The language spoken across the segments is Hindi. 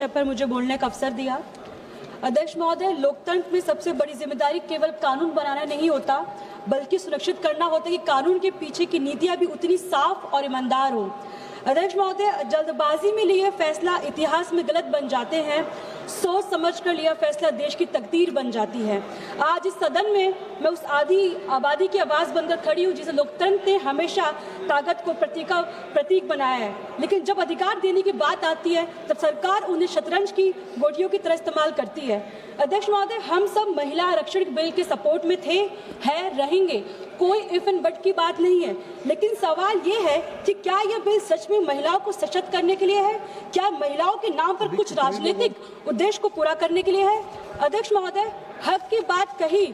पर मुझे बोलने का अवसर दिया। अध्यक्ष महोदय, लोकतंत्र में सबसे बड़ी जिम्मेदारी केवल कानून बनाना नहीं होता, बल्कि सुनिश्चित करना होता है कि कानून के पीछे की नीतियां भी उतनी साफ और ईमानदार हो। अध्यक्ष महोदय, जल्दबाजी में लिए फैसला इतिहास में गलत बन जाते हैं, सोच समझ कर लिया फैसला देश की तकदीर बन जाती है। आज इस सदन में मैं उस आबादी की आवाज़ बनकर खड़ी हूँ जिसे लोकतंत्र ने हमेशा ताकत को प्रतीक बनाया है, लेकिन जब अधिकार देने की बात आती है तब सरकार उन्हें शतरंज की गोटियों की तरह इस्तेमाल करती है। अध्यक्ष महोदय, हम सब महिला आरक्षण बिल के सपोर्ट में थे, हैं, रहेंगे, कोई इफ एंड बट की बात नहीं है, लेकिन सवाल ये है कि क्या यह बिल सच में महिलाओं को सशक्त करने के लिए है? क्या महिलाओं के नाम पर कुछ राजनीतिक उद्देश्य को पूरा करने के लिए है? अध्यक्ष महोदय, हक की बात कही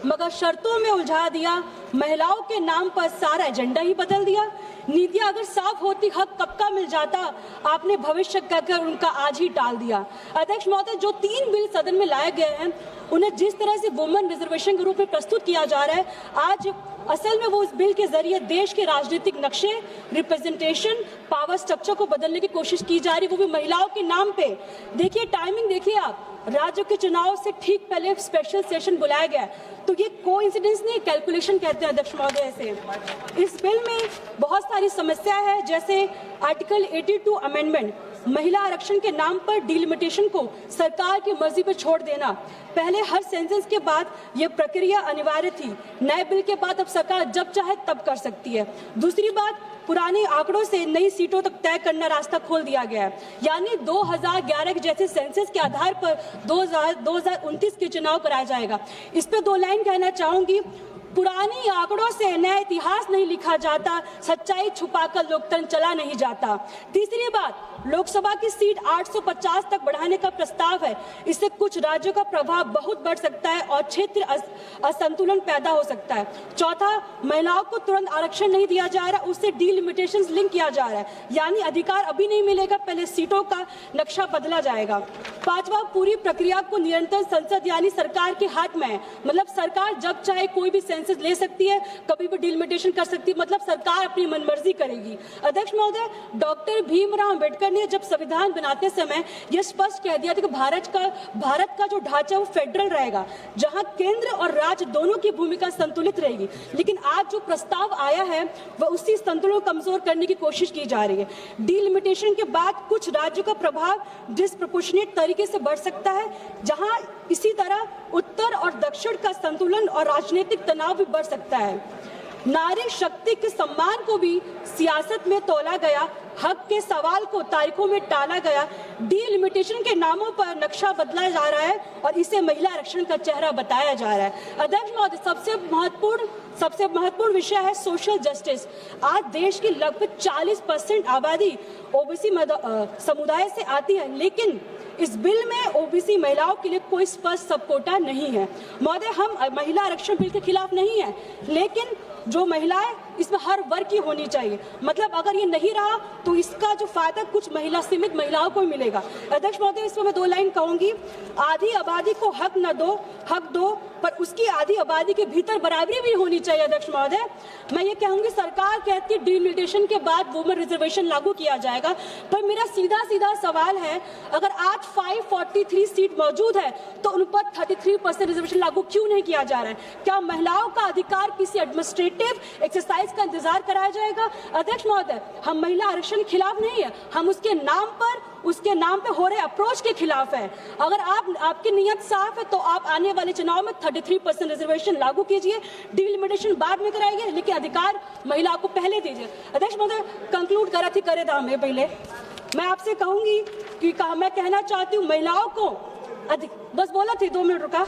मगर शर्तों में उलझा दिया, महिलाओं के नाम पर सारा एजेंडा ही बदल दिया। नीतियां अगर साफ होती हक कब का मिल जाता, आपने भविष्य कहकर उनका आज ही टाल दिया। अध्यक्ष महोदय, जो 3 बिल सदन में लाए गए हैं उन्हें जिस तरह से वुमेन रिजर्वेशन के रूप में प्रस्तुत किया जा रहा है, आज असल में वो इस बिल के जरिए देश के राजनीतिक नक्शे, रिप्रेजेंटेशन, पावर स्ट्रक्चर को बदलने की कोशिश की जा रही, वो भी महिलाओं के नाम पे। देखिए टाइमिंग, देखिए आप, राज्यों के चुनाव से ठीक पहले स्पेशल सेशन बुलाया गया, तो ये कोइंसिडेंस नहीं, कैलकुलेशन कहते हैं अध्यक्ष महोदय ऐसे। इस बिल में बहुत सारी समस्या है, जैसे आर्टिकल 82 अमेंडमेंट, महिला आरक्षण के नाम पर डिलिमिटेशन को सरकार की मर्जी पर छोड़ देना। पहले हर सेंसस के बाद यह प्रक्रिया अनिवार्य थी, नए बिल के बाद अब सरकार जब चाहे तब कर सकती है। दूसरी बात, पुराने आंकड़ों से नई सीटों तक तय करना रास्ता खोल दिया गया है, यानी 2011 के जैसे सेंसस के आधार पर 2029 के चुनाव कराया जाएगा। इस पे 2 लाइन कहना चाहूंगी। पुरानी आंकड़ों से नया इतिहास नहीं लिखा जाता, सच्चाई छुपाकर लोकतंत्र चला नहीं जाता। तीसरी बात, लोकसभा की सीट 850 तक बढ़ाने का प्रस्ताव है, इससे कुछ राज्यों का प्रभाव बहुत बढ़ सकता है और क्षेत्र असंतुलन पैदा हो सकता है। चौथा, महिलाओं को तुरंत आरक्षण नहीं दिया जा रहा, उससे डिलिमिटेशंस लिंक किया जा रहा है, यानी अधिकार अभी नहीं मिलेगा, पहले सीटों का नक्शा बदला जाएगा। पांचवा, पूरी प्रक्रिया को निरंतर संसद यानी सरकार के हाथ में है, मतलब सरकार जब चाहे कोई भी सेंसस ले सकती है, कभी भी डिलिमिटेशन कर सकती है, मतलब सरकार अपनी मनमर्जी करेगी। अध्यक्ष महोदय, डॉक्टर भीमराव अंबेडकर ने जब संविधान बनाते समय यह स्पष्ट कह दिया था कि भारत का जो ढांचा वो फेडरल रहेगा, जहां केंद्र और राज्य दोनों की भूमिका संतुलित रहेगी, लेकिन आज जो प्रस्ताव आया है वह उसी संतुलन को कमजोर करने की कोशिश की जा रही है। डिलिमिटेशन के बाद कुछ राज्यों का प्रभाव डिस्प्रोपोर्शनेट तरीके से बढ़ सकता है, जहां इसी तरह उत्तर और दक्षिण का संतुलन और राजनीतिक तनाव भी बढ़ सकता है। नारी शक्ति के सम्मान को भी सियासत में तोला गया, हक के सवाल को तारीखों में टाला गया, डिलिमिटेशन के नामों पर नक्शा बदला जा रहा है और इसे महिला आरक्षण का चेहरा बताया जा रहा है। अध्यक्ष महोदय, सबसे महत्वपूर्ण विषय है सोशल जस्टिस। आज देश की लगभग 40% आबादी ओबीसी समुदाय से आती है, लेकिन इस बिल में ओबीसी महिलाओं के लिए कोई स्पष्ट सब कोटा नहीं है। महोदय, हम महिला आरक्षण बिल के खिलाफ नहीं है, लेकिन जो महिलाएं इसमें हर वर्ग की होनी चाहिए, मतलब अगर ये नहीं रहा तो इसका जो फायदा कुछ सीमित महिलाओं को मिलेगा। अध्यक्ष महोदय, इसमें मैं 2 लाइन कहूंगी। आधी आबादी को हक न दो, हक दो, पर उसकी आधी आबादी के भीतर बराबरी भी होनी चाहिए। अध्यक्ष महोदय, मैं ये कहूंगी, सरकार कहती है डिलिमिटेशन के बाद वुमेन रिजर्वेशन लागू किया जाएगा, पर मेरा सीधा सवाल है, अगर आज 543 सीट मौजूद है तो उन पर 33% रिजर्वेशन लागू क्यों नहीं किया जा रहा है? क्या महिलाओं का अधिकार किसी एडमिनिस्ट्रेटिव एक्सरसाइज का इंतजार कराया जाएगा? अध्यक्ष महोदय, हम महिला आरक्षण के खिलाफ नहीं है, हम उसके नाम पे हो रहे अप्रोच के खिलाफ है। अगर आपकी नीयत साफ है तो आप आने वाले चुनाव में 33% रिजर्वेशन लागू कीजिए, डिलिमिटेशन बाद में कराइए, लेकिन अधिकार महिला को पहले दीजिए। अध्यक्ष महोदय, कंक्लूड करा थी करे दाम में पहले मैं आपसे कहूंगी कि मैं कहना चाहती हूँ, महिलाओं को बस बोला थी 2 मिनट रुका,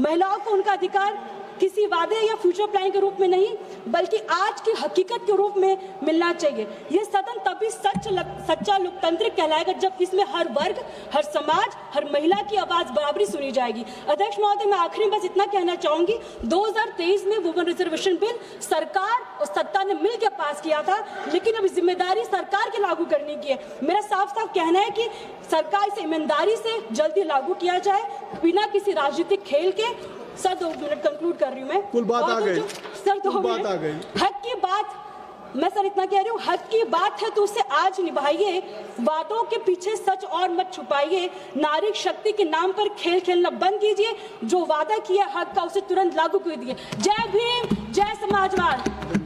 महिलाओं को उनका अधिकार किसी वादे या फ्यूचर प्लान के रूप में नहीं, बल्कि आज की हकीकत के रूप में मिलना चाहिए। ये सदन तभी सच्चा लोकतंत्र कहलाएगा जब इसमें हर वर्ग, हर समाज, हर महिला की आवाज बराबरी सुनी जाएगी। अध्यक्ष महोदय, मैं आखिरी में बस इतना कहना चाहूंगी, 2023 में वुमेन रिजर्वेशन बिल सरकार और सत्ता ने मिलकर पास किया था, लेकिन अब जिम्मेदारी सरकार के लागू करने की है। मेरा साफ कहना है कि सरकार इसे ईमानदारी से जल्दी लागू किया जाए, बिना किसी राजनीतिक खेल के। सर 2 मिनट कंक्लूड कर रही हूँ मैं। कुल बात आ गई। सर 2 मिनट, हक की बात मैं सर इतना कह रही हूँ, हक की बात है तो उसे आज निभाइए, वादों के पीछे सच और मत छुपाइए, नारी शक्ति के नाम पर खेल खेलना बंद कीजिए, जो वादा किया हक का उसे तुरंत लागू कर दिए। जय भीम, जय समाजवाद।